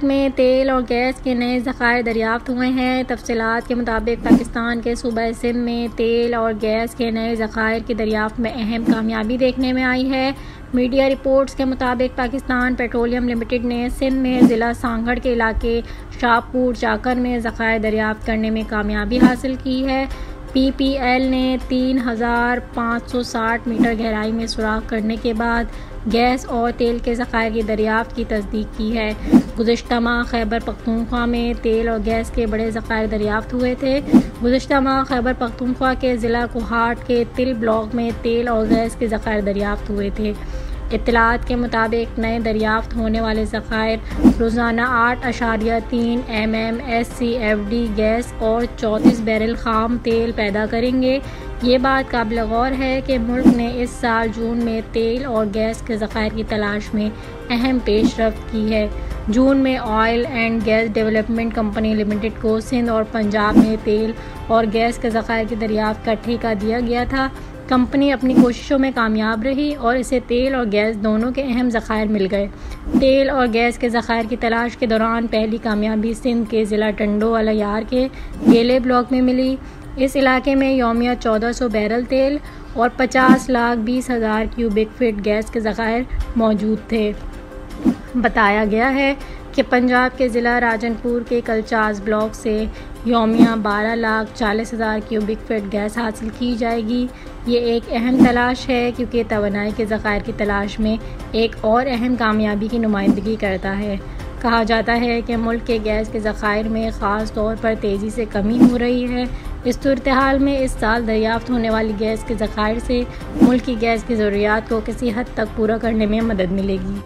मुल्क में तेल और गैस के नए ज़खायर दरियाफ्त हुए हैं। तफसीलात के मुताबिक पाकिस्तान के सूबा सिंध में तेल और गैस के नए ज़खायर की दरियाफ्त में अहम कामयाबी देखने में आई है। मीडिया रिपोर्ट्स के मुताबिक पाकिस्तान पेट्रोलियम लिमिटेड ने सिंध में ज़िला सांगड़ के इलाके शाहपुर चाकर में ज़खायर दरियाफ्त करने में कामयाबी हासिल की है। PPL ने 3,560 मीटर गहराई में सुराख करने के बाद गैस और तेल के ज़खायर की दरियाफ्त की तस्दीक की है। गुज़िश्ता माह खैबर पख्तूनख्वा में तेल और गैस के बड़े ज़खायर दरियाफ्त हुए थे। गुज़िश्ता माह खैबर पख्तूनख्वा के ज़िला कोहाट के तिल ब्लॉक में तेल और गैस के ज़खायर दरियाफ्त हुए थे। इत्तलात के मुताबिक नए दरियाफ्त होने वाले ज़खायर रोज़ाना 8.3 MMSCFD गैस और 34 बैरल खाम तेल पैदा करेंगे। ये बात काबिल गौर है कि मुल्क ने इस साल जून में तेल और गैस के ज़खायर की तलाश में अहम पेशरफ्त की है। जून में oil and gas development company limited को सिंध और पंजाब में तेल और गैस के ज़खायर की दरियाफ्त का ठेका दिया गया था। कंपनी अपनी कोशिशों में कामयाब रही और इसे तेल और गैस दोनों के अहम ज़खायर मिल गए। तेल और गैस के ज़खायर की तलाश के दौरान पहली कामयाबी सिंध के ज़िला टंडो यार के गेले ब्लॉक में मिली। इस इलाके में यौमिया 1400 बैरल तेल और 50,20,000 क्यूबिक फीट गैस के ज़खायर मौजूद थे। बताया गया है कि पंजाब के ज़िला राजनपुर के कलचास ब्लॉक से यौमिया 12,40,000 क्यूबिक फीट गैस हासिल की जाएगी। ये एक अहम तलाश है क्योंकि तवानाई के ज़खायर की तलाश में एक और अहम कामयाबी की नुमाइंदगी करता है। कहा जाता है कि मुल्क के गैस के ज़खायर में ख़ास तौर पर तेज़ी से कमी हो रही है। इस सूरत-ए-हाल में इस साल दरियाफ्त होने वाली गैस के ज़खायर से मुल्क की गैस की ज़रूरियात को किसी हद तक पूरा करने में मदद मिलेगी।